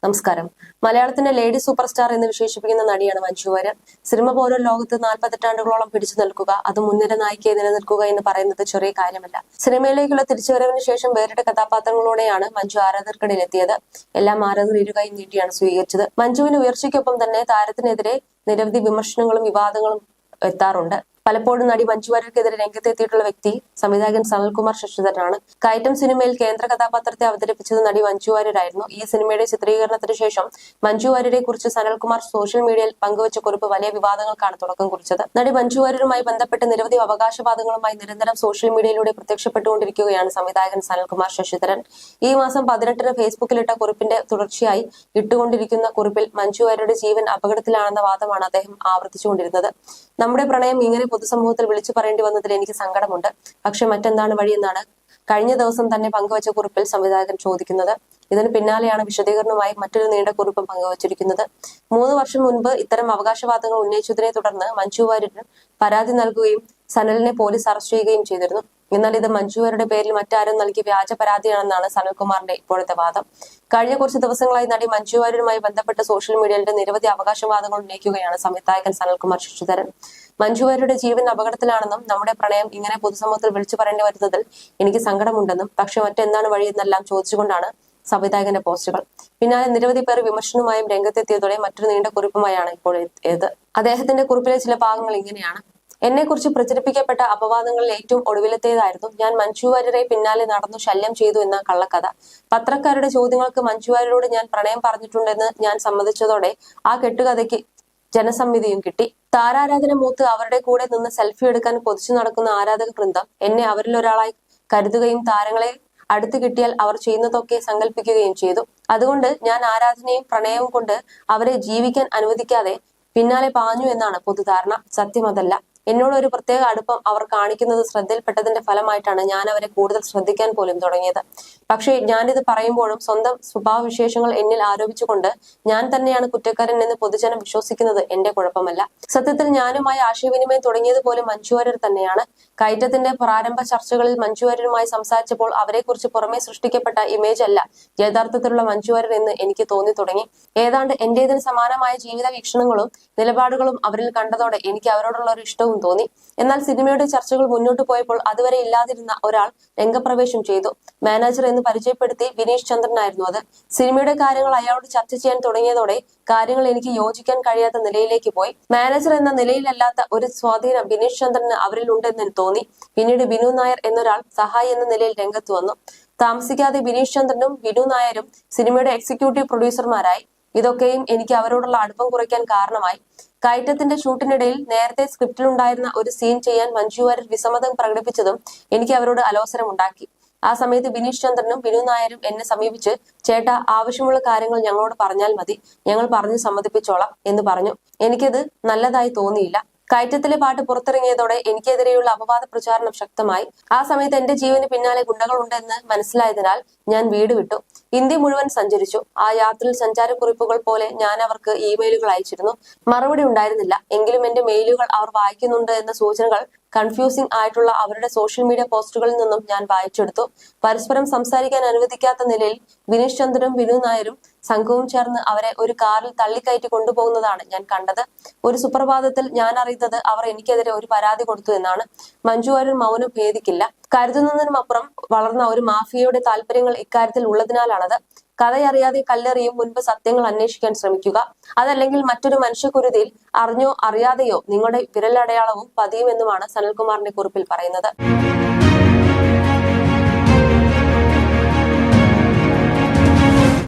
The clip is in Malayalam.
നമസ്കാരം. മലയാളത്തിന്റെ ലേഡി സൂപ്പർ സ്റ്റാർ എന്ന് വിശേഷിപ്പിക്കുന്ന നടിയാണ് മഞ്ജു വാര്യർ. സിനിമ പോലും ലോകത്ത് 40 എട്ടാണ്ടുകളോളം പിടിച്ചു നിൽക്കുക, അത് മുൻനിര നായികയായി നിലനിൽക്കുക എന്ന് പറയുന്നത് ചെറിയ കാര്യമല്ല. സിനിമയിലേക്കുള്ള തിരിച്ചുവരവിന് ശേഷം വേറിട്ട കഥാപാത്രങ്ങളോടെയാണ് മഞ്ജു ആരാധകർക്കിടയിൽ എത്തിയത്. എല്ലാം ആരാധകർ ഇരുകൈ നീട്ടിയാണ് സ്വീകരിച്ചത്. മഞ്ജുവിന് ഉയർച്ചയ്ക്കൊപ്പം തന്നെ താരത്തിനെതിരെ നിരവധി വിമർശനങ്ങളും വിവാദങ്ങളും എത്താറുണ്ട്. പലപ്പോഴും നടി മഞ്ജു വാര്യർക്കെതിരെ രംഗത്തെത്തിയിട്ടുള്ള വ്യക്തി സംവിധായകൻ സനൽകുമാർ ശശിധരനാണ്. കയറ്റം സിനിമയിൽ കേന്ദ്ര കഥാപാത്രത്തെ അവതരിപ്പിച്ചത് നടി മഞ്ജു വാര്യരായിരുന്നു. ഈ സിനിമയുടെ ചിത്രീകരണത്തിന് ശേഷം മഞ്ജു വാര്യരെ കുറിച്ച് സനൽകുമാർ സോഷ്യൽ മീഡിയയിൽ പങ്കുവച്ച കുറിപ്പ് വലിയ വിവാദങ്ങൾക്കാണ് തുടക്കം കുറിച്ചത്. നടി മഞ്ജു വാര്യരുമായി ബന്ധപ്പെട്ട് നിരവധി അവകാശവാദങ്ങളുമായി നിരന്തരം സോഷ്യൽ മീഡിയയിലൂടെ പ്രത്യക്ഷപ്പെട്ടുകൊണ്ടിരിക്കുകയാണ് സംവിധായകൻ സനൽകുമാർ ശശിധരൻ. ഈ മാസം 18-ന് ഫേസ്ബുക്കിലിട്ട കുറിപ്പിന്റെ തുടർച്ചയായി ഇട്ടുകൊണ്ടിരിക്കുന്ന കുറിപ്പിൽ മഞ്ജു വാര്യരുടെ ജീവൻ അപകടത്തിലാണെന്ന വാദമാണ് അദ്ദേഹം ആവർത്തിച്ചുകൊണ്ടിരുന്നത്. നമ്മുടെ പ്രണയം ഇങ്ങനെ പൊതുസമൂഹത്തിൽ വിളിച്ചു പറയേണ്ടി വന്നതിൽ എനിക്ക് സങ്കടമുണ്ട്. പക്ഷെ മറ്റെന്താണ് വഴിയെന്നാണ് കഴിഞ്ഞ ദിവസം തന്നെ പങ്കുവച്ച കുറിപ്പിൽ സംവിധായകൻ ചോദിക്കുന്നത്. ഇതിന് പിന്നാലെയാണ് വിശദീകരണവുമായി മറ്റൊരു നീണ്ട കുറിപ്പും പങ്കുവച്ചിരിക്കുന്നത്. 3 വർഷം മുൻപ് ഇത്തരം അവകാശവാദങ്ങൾ ഉന്നയിച്ചതിനെ തുടർന്ന് മഞ്ജു വാര്യർ പരാതി നൽകുകയും സനലിനെ പോലീസ് അറസ്റ്റ് ചെയ്യുകയും ചെയ്തിരുന്നു. എന്നാൽ ഇത് മഞ്ജു വാര്യരുടെ പേരിൽ മറ്റാരും നൽകിയ വ്യാജ പരാതിയാണെന്നാണ് സനൽകുമാറിന്റെ ഇപ്പോഴത്തെ വാദം. കഴിഞ്ഞ കുറച്ച് ദിവസങ്ങളായി നടി മഞ്ജു വാര്യരുമായി ബന്ധപ്പെട്ട് സോഷ്യൽ മീഡിയയിലെ നിരവധി അവകാശവാദങ്ങൾ ഉന്നയിക്കുകയാണ് സംവിധായകൻ സനൽകുമാർ ശശിധരൻ. മഞ്ജു വാര്യരുടെ ജീവൻ അപകടത്തിലാണെന്നും നമ്മുടെ പ്രണയം ഇങ്ങനെ പൊതുസമൂഹത്തിൽ വിളിച്ചു പറയേണ്ടി വരുന്നതിൽ എനിക്ക് സങ്കടമുണ്ടെന്നും പക്ഷെ മറ്റെന്താണ് വഴിയെന്നെല്ലാം ചോദിച്ചുകൊണ്ടാണ് സംവിധായകന്റെ പോസ്റ്റുകൾ. പിന്നാലെ നിരവധി പേർ വിമർശനവുമായും രംഗത്തെത്തിയതോടെ മറ്റൊരു നീണ്ട കുറിപ്പുമായാണ് ഇപ്പോൾ എത്തിയത്. അദ്ദേഹത്തിന്റെ കുറിപ്പിലെ ചില ഭാഗങ്ങൾ ഇങ്ങനെയാണ്. എന്നെക്കുറിച്ച് പ്രചരിപ്പിക്കപ്പെട്ട അപവാദങ്ങളിൽ ഏറ്റവും ഒടുവിലത്തേതായിരുന്നു ഞാൻ മഞ്ജു വാര്യരെ പിന്നാലെ നടന്നു ശല്യം ചെയ്തു എന്ന കള്ളക്കഥ. പത്രക്കാരുടെ ചോദ്യങ്ങൾക്ക് മഞ്ജു വാര്യരോട് ഞാൻ പ്രണയം പറഞ്ഞിട്ടുണ്ടെന്ന് ഞാൻ സമ്മതിച്ചതോടെ ആ കെട്ടുകഥയ്ക്ക് ജനസമ്മതിയും കിട്ടി. താരാരാധന മൂത്ത് അവരുടെ കൂടെ നിന്ന് സെൽഫി എടുക്കാൻ കൊതിച്ചു നടക്കുന്ന ആരാധക വൃന്ദം എന്നെ അവരിൽ ഒരാളായി കരുതുകയും താരങ്ങളെ അടുത്ത് കിട്ടിയാൽ അവർ ചെയ്യുന്നതൊക്കെ സങ്കല്പിക്കുകയും ചെയ്തു. അതുകൊണ്ട് ഞാൻ ആരാധനയും പ്രണയവും കൊണ്ട് അവരെ ജീവിക്കാൻ അനുവദിക്കാതെ പിന്നാലെ പാഞ്ഞു എന്നാണ് പൊതുധാരണ. സത്യം അതല്ല. എന്നോട് ഒരു പ്രത്യേക അടുപ്പം അവർ കാണിക്കുന്നത് ശ്രദ്ധയിൽപ്പെട്ടതിന്റെ ഫലമായിട്ടാണ് ഞാൻ അവരെ കൂടുതൽ ശ്രദ്ധിക്കാൻ പോലും തുടങ്ങിയത്. പക്ഷേ ഞാനിത് പറയുമ്പോഴും സ്വന്തം സ്വഭാവവിശേഷങ്ങൾ എന്നിൽ ആരോപിച്ചുകൊണ്ട് ഞാൻ തന്നെയാണ് കുറ്റക്കാരൻ എന്ന് പൊതുജനം വിശ്വസിക്കുന്നത് എന്റെ കുഴപ്പമല്ല. സത്യത്തിൽ ഞാനുമായി ആശയവിനിമയം തുടങ്ങിയത് പോലും മഞ്ജു വാര്യർ തന്നെയാണ്. കയറ്റത്തിന്റെ പ്രാരംഭ ചർച്ചകളിൽ മഞ്ജു വാര്യരുമായി സംസാരിച്ചപ്പോൾ അവരെക്കുറിച്ച് പുറമെ സൃഷ്ടിക്കപ്പെട്ട ഇമേജ് അല്ല യഥാർത്ഥത്തിലുള്ള മഞ്ജു വാര്യർ എന്ന് എനിക്ക് തോന്നി തുടങ്ങി. ഏതാണ്ട് എന്റേതിന് സമാനമായ ജീവിത വീക്ഷണങ്ങളും നിലപാടുകളും അവരിൽ കണ്ടതോടെ എനിക്ക് അവരോടുള്ള ഒരു ഇഷ്ടവും തോന്നി. എന്നാൽ സിനിമയുടെ ചർച്ചകൾ മുന്നോട്ട് പോയപ്പോൾ അതുവരെ ഇല്ലാതിരുന്ന ഒരാൾ രംഗപ്രവേശം ചെയ്തു. മാനേജർ എന്ന് പരിചയപ്പെടുത്തി വിനീഷ് ചന്ദ്രനായിരുന്നു അത്. സിനിമയുടെ കാര്യങ്ങൾ അയാളോട് ചർച്ച ചെയ്യാൻ തുടങ്ങിയതോടെ കാര്യങ്ങൾ എനിക്ക് യോജിക്കാൻ കഴിയാത്ത നിലയിലേക്ക് പോയി. മാനേജർ എന്ന നിലയിലല്ലാത്ത ഒരു സ്വാധീനം വിനീഷ് ചന്ദ്രന് അവരിൽ ഉണ്ടെന്ന് തോന്നി. പിന്നീട് ബിനു നായർ എന്നൊരാൾ സഹായി എന്ന നിലയിൽ രംഗത്ത് വന്നു. താമസിക്കാതെ വിനീഷ് ചന്ദ്രനും ബിനു നായരും സിനിമയുടെ എക്സിക്യൂട്ടീവ് പ്രൊഡ്യൂസർമാരായി. ഇതൊക്കെയും എനിക്ക് അവരോടുള്ള അടുപ്പം കുറയ്ക്കാൻ കാരണമായി. കയറ്റത്തിന്റെ ഷൂട്ടിനിടയിൽ നേരത്തെ സ്ക്രിപ്റ്റിലുണ്ടായിരുന്ന ഒരു സീൻ ചെയ്യാൻ മഞ്ജു വാര്യർ വിസമ്മതം പ്രകടിപ്പിച്ചതും എനിക്ക് അവരോട് അലോസരമുണ്ടാക്കി. ആ സമയത്ത് വിനീഷ് ചന്ദ്രനും ബിനു നായരും എന്നെ സമീപിച്ച് ചേട്ടാ ആവശ്യമുള്ള കാര്യങ്ങൾ ഞങ്ങളോട് പറഞ്ഞാൽ മതി, ഞങ്ങൾ പറഞ്ഞു സമ്മതിപ്പിച്ചോളാം എന്ന് പറഞ്ഞു. എനിക്കത് നല്ലതായി തോന്നിയില്ല. കയറ്റത്തിലെ പാട്ട് പുറത്തിറങ്ങിയതോടെ എനിക്കെതിരെയുള്ള അപവാദ പ്രചാരണം ശക്തമായി. ആ സമയത്ത് എന്റെ ജീവന് പിന്നാലെ ഗുണ്ടകളുണ്ടെന്ന് മനസ്സിലായതിനാൽ ഞാൻ വീട് വിട്ടു. ഇന്ത്യ മുഴുവൻ സഞ്ചരിച്ചു. ആ യാത്രയിൽ സഞ്ചാരക്കുറിപ്പുകൾ പോലെ ഞാൻ അവർക്ക് ഇമെയിലുകൾ അയച്ചിരുന്നു. മറുപടി ഉണ്ടായിരുന്നില്ല. എങ്കിലും എന്റെ മെയിലുകൾ അവർ വായിക്കുന്നുണ്ട് എന്ന സൂചനകൾ കൺഫ്യൂസിംഗ് ആയിട്ടുള്ള അവരുടെ സോഷ്യൽ മീഡിയ പോസ്റ്റുകളിൽ നിന്നും ഞാൻ വായിച്ചെടുത്തു. പരസ്പരം സംസാരിക്കാൻ അനുവദിക്കാത്ത നിലയിൽ വിനീഷ് ചന്ദ്രനും ബിനു നായരും സംഘവും ചേർന്ന് അവരെ ഒരു കാറിൽ തള്ളിക്കയറ്റി കൊണ്ടുപോകുന്നതാണ് ഞാൻ കണ്ടത്. ഒരു സുപ്രഭാതത്തിൽ ഞാൻ അറിയുന്നത് അവർ എനിക്കെതിരെ ഒരു പരാതി കൊടുത്തു എന്നാണ്. മഞ്ജു വാര്യർ മൗനം ഭേദിക്കില്ല. കരുതുന്നതിനുമപ്പുറം വളർന്ന ഒരു മാഫിയയുടെ താല്പര്യങ്ങൾ ഇക്കാര്യത്തിൽ ഉള്ളതിനാലാണത്. കഥയറിയാതെ കല്ലെറിയും മുൻപ് സത്യങ്ങൾ അന്വേഷിക്കാൻ ശ്രമിക്കുക. അതല്ലെങ്കിൽ മറ്റൊരു മനുഷ്യക്കുരുതിയിൽ അറിഞ്ഞോ അറിയാതെയോ നിങ്ങളുടെ വിരലടയാളവും പതിയുമെന്നുമാണ് സനൽകുമാറിന്റെ കുറിപ്പിൽ പറയുന്നത്.